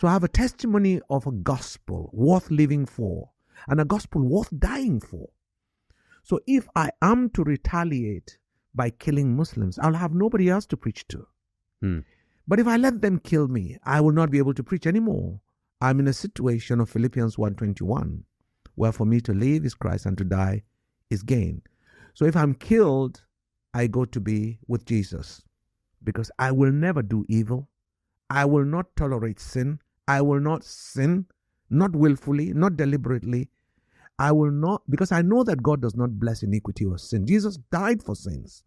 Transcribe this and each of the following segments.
So I have a testimony of a gospel worth living for and a gospel worth dying for. So if I am to retaliate by killing Muslims, I'll have nobody else to preach to. But if I let them kill me, I will not be able to preach anymore. I'm in a situation of Philippians 1:21, where for me to live is Christ and to die is gain. So if I'm killed, I go to be with Jesus, because I will never do evil. I will not tolerate sin. I will not sin, not willfully, not deliberately. I will not, because I know that God does not bless iniquity or sin. Jesus died for sins.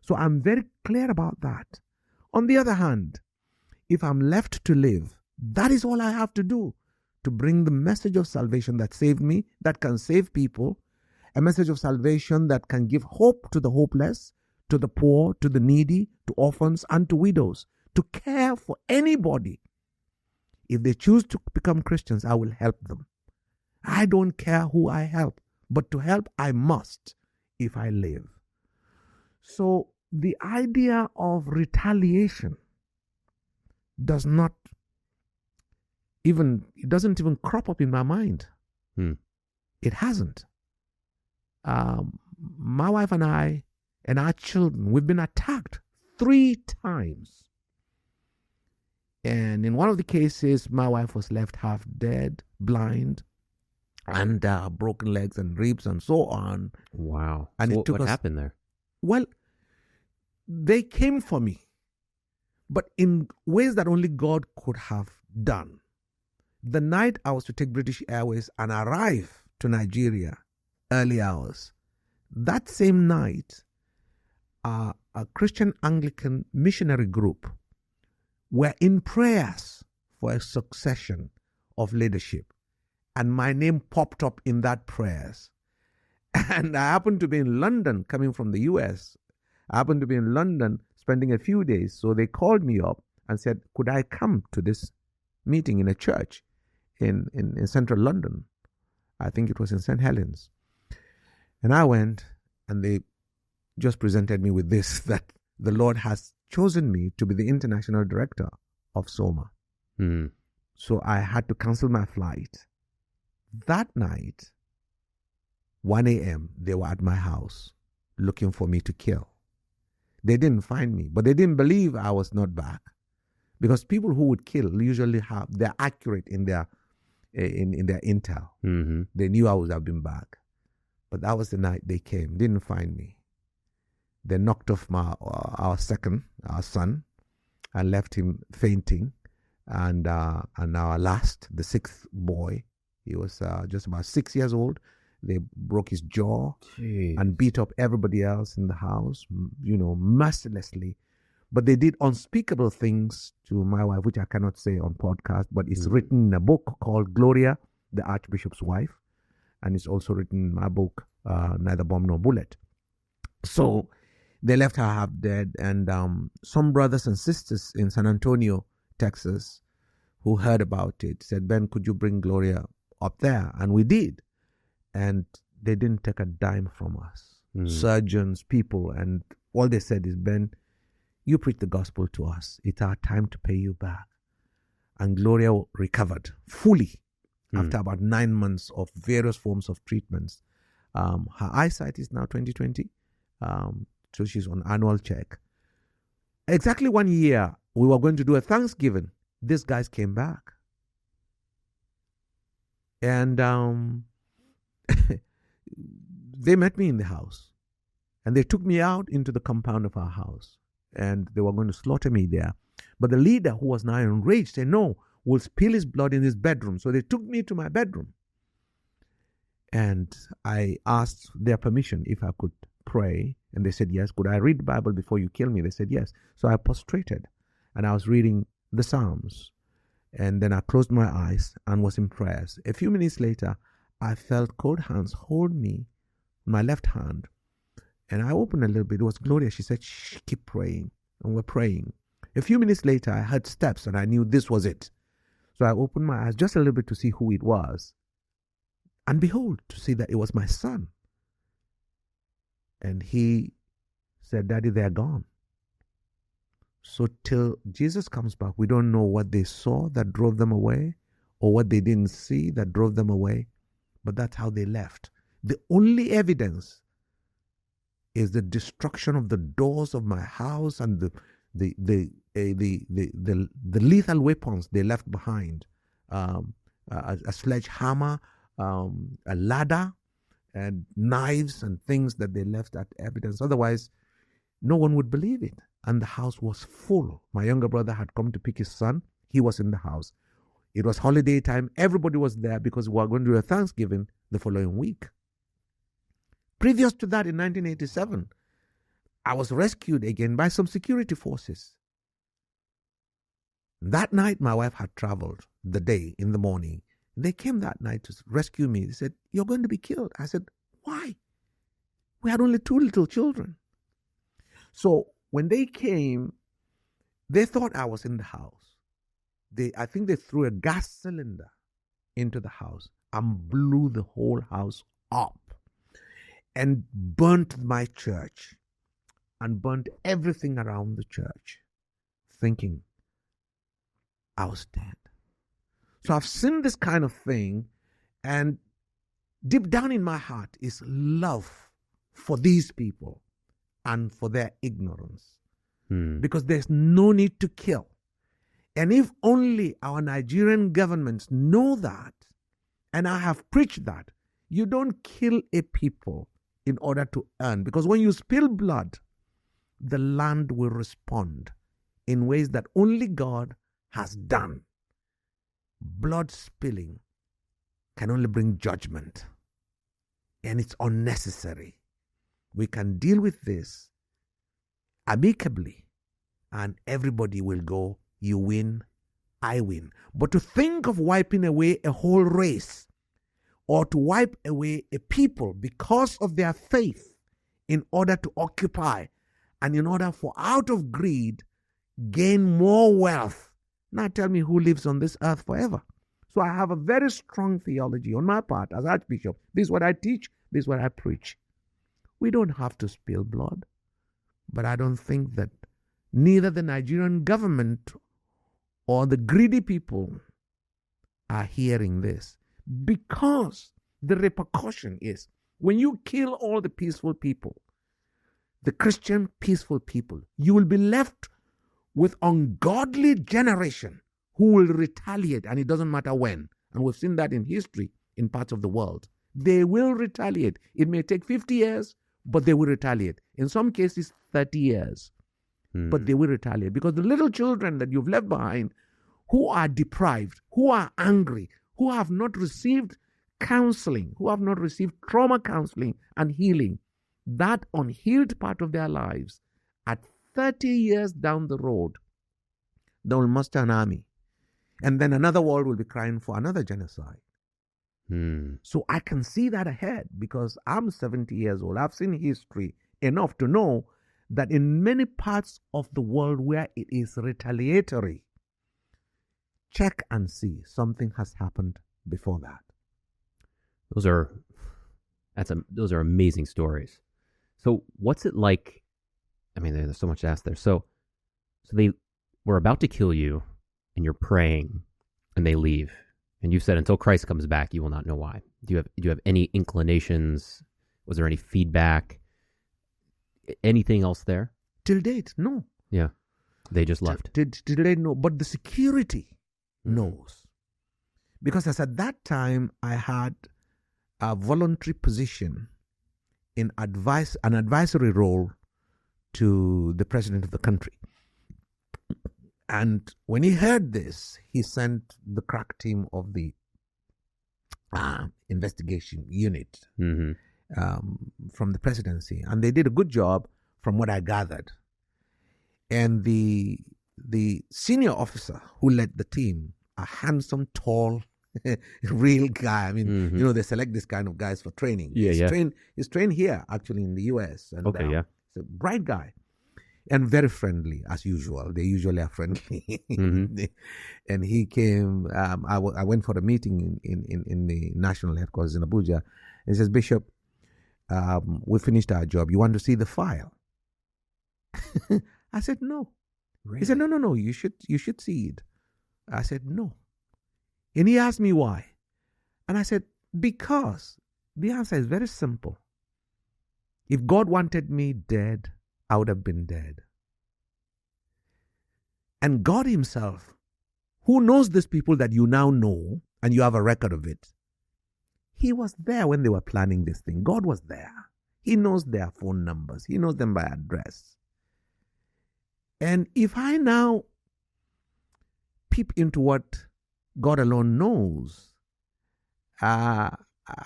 So I'm very clear about that. On the other hand, if I'm left to live, that is all I have to do to bring the message of salvation that saved me, that can save people, a message of salvation that can give hope to the hopeless, to the poor, to the needy, to orphans, and to widows, to care for anybody. If they choose to become Christians, I will help them. I don't care who I help, but to help I must if I live. So the idea of retaliation doesn't even crop up in my mind. It hasn't. My wife and I and our children, we've been attacked 3 times. And in one of the cases, my wife was left half dead, blind, and broken legs and ribs and so on. Wow. And So it took what us, happened there? well, they came for me, but in ways that only God could have done. The night I was to take British Airways and arrive to Nigeria, early hours, that same night, a Christian Anglican missionary group were in prayers for a succession of leadership. And my name popped up in that prayers. And I happened to be in London, coming from the US. I happened to be in London, spending a few days. So they called me up and said, could I come to this meeting in a church in central London? I think it was in St. Helens. And I went, and they just presented me with this, that the Lord has chosen me to be the international director of SOMA. So I had to cancel my flight. That night, 1 a.m., they were at my house looking for me to kill. They didn't find me, but they didn't believe I was not back, because people who would kill usually they're accurate in their intel. They knew I would have been back. But that was the night they came, didn't find me. They knocked off our son, and left him fainting. And our last, the 6th boy, he was just about 6 years old. They broke his jaw and beat up everybody else in the house, mercilessly. But they did unspeakable things to my wife, which I cannot say on podcast, but it's written in a book called Gloria, the Archbishop's Wife. And it's also written in my book, Neither Bomb Nor Bullet. So they left her half dead. And some brothers and sisters in San Antonio, Texas, who heard about it, said, Ben, could you bring Gloria up there? And we did. And they didn't take a dime from us. Surgeons, people, and all they said is, Ben, you preach the gospel to us. It's our time to pay you back. And Gloria recovered fully after about 9 months of various forms of treatments. Her eyesight is now 20/20. So she's on annual check. Exactly 1 year, we were going to do a Thanksgiving. These guys came back. And they met me in the house. And they took me out into the compound of our house. And they were going to slaughter me there. But the leader, who was now enraged, said, no, we'll spill his blood in his bedroom. So they took me to my bedroom. And I asked their permission if I could pray. And they said, yes. Could I read the Bible before you kill me? They said, yes. So I prostrated. And I was reading the Psalms. And then I closed my eyes and was in prayers. A few minutes later, I felt cold hands hold me, my left hand. And I opened a little bit. It was Gloria. She said, shh, keep praying. And we're praying. A few minutes later, I heard steps and I knew this was it. So I opened my eyes just a little bit to see who it was. And behold, to see that it was my son. And he said, Daddy, they're gone. So till Jesus comes back, we don't know what they saw that drove them away or what they didn't see that drove them away. But that's how they left. The only evidence is the destruction of the doors of my house and the lethal weapons they left behind, a sledgehammer, a ladder, and knives and things that they left as evidence. Otherwise, no one would believe it. And the house was full. My younger brother had come to pick his son. He was in the house. It was holiday time. Everybody was there because we were going to do a Thanksgiving the following week. Previous to that, in 1987, I was rescued again by some security forces. That night, my wife had traveled the day in the morning. They came that night to rescue me. They said, "You're going to be killed." I said, "Why? We had only 2 little children." So when they came, they thought I was in the house. I think they threw a gas cylinder into the house and blew the whole house up and burnt my church and burnt everything around the church, thinking I was dead. So I've seen this kind of thing, and deep down in my heart is love for these people and for their ignorance. Because there's no need to kill. And if only our Nigerian governments know that, and I have preached that, you don't kill a people in order to earn. Because when you spill blood, the land will respond in ways that only God has done. Blood spilling can only bring judgment, and it's unnecessary. We can deal with this amicably, and everybody will go, you win, I win. But to think of wiping away a whole race or to wipe away a people because of their faith in order to occupy and in order for, out of greed, gain more wealth. Now tell me who lives on this earth forever. So I have a very strong theology on my part as Archbishop. This is what I teach. This is what I preach. We don't have to spill blood. But I don't think that neither the Nigerian government or the greedy people are hearing this. Because the repercussion is when you kill all the peaceful people, the Christian peaceful people, you will be left with ungodly generation who will retaliate, and it doesn't matter when. And we've seen that in history in parts of the world. They will retaliate. It may take 50 years, but they will retaliate. In some cases, 30 years. But they will retaliate. Because the little children that you've left behind who are deprived, who are angry, who have not received counseling, who have not received trauma counseling and healing, that unhealed part of their lives, at 30 years down the road, they will muster an army. And then another world will be crying for another genocide. So I can see that ahead because I'm 70 years old. I've seen history enough to know that in many parts of the world where it is retaliatory, check and see something has happened before that. Those are amazing stories. So what's it like? I mean, there's so much to ask there. So they were about to kill you, and you're praying, and they leave. And you said until Christ comes back, you will not know why. Do you have any inclinations? Was there any feedback? Anything else there? Till date, no. Yeah, they just left. Till date, no. But the security knows, because as at that time I had a voluntary position in an advisory role to the president of the country. And when he heard this, he sent the crack team of the investigation unit from the presidency. And they did a good job from what I gathered. And the senior officer who led the team, a handsome, tall, real guy. I mean, they select this kind of guys for training. He's trained here, actually, in the U.S. And, he's a bright guy. And very friendly, as usual. They usually are friendly. And he came, I went for a meeting in the national headquarters in Abuja. He says, "Bishop, we finished our job. You want to see the file?" I said, "No." Really? He said, no, you should see it. I said, no. And he asked me why. And I said, because the answer is very simple. If God wanted me dead, I would have been dead. And God himself, who knows these people that you now know, and you have a record of it, he was there when they were planning this thing. God was there. He knows their phone numbers. He knows them by address. And if I now peep into what God alone knows, I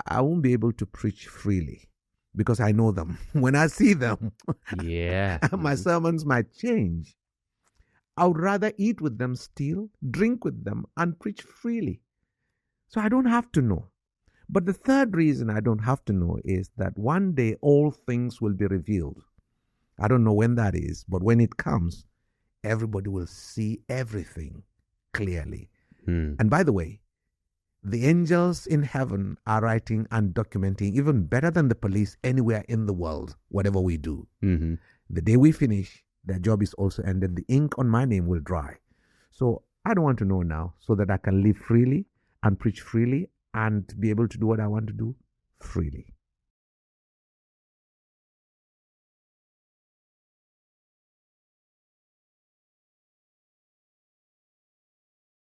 won't be able to preach freely because I know them. When I see them, yeah, my sermons might change. I would rather eat with them still, drink with them, and preach freely. So I don't have to know. But the third reason I don't have to know is that one day all things will be revealed. I don't know when that is, but when it comes, everybody will see everything clearly. And by the way, the angels in heaven are writing and documenting even better than the police anywhere in the world, whatever we do. Mm-hmm. The day we finish, their job is also ended. The ink on my name will dry. So I don't want to know now so that I can live freely and preach freely and be able to do what I want to do freely.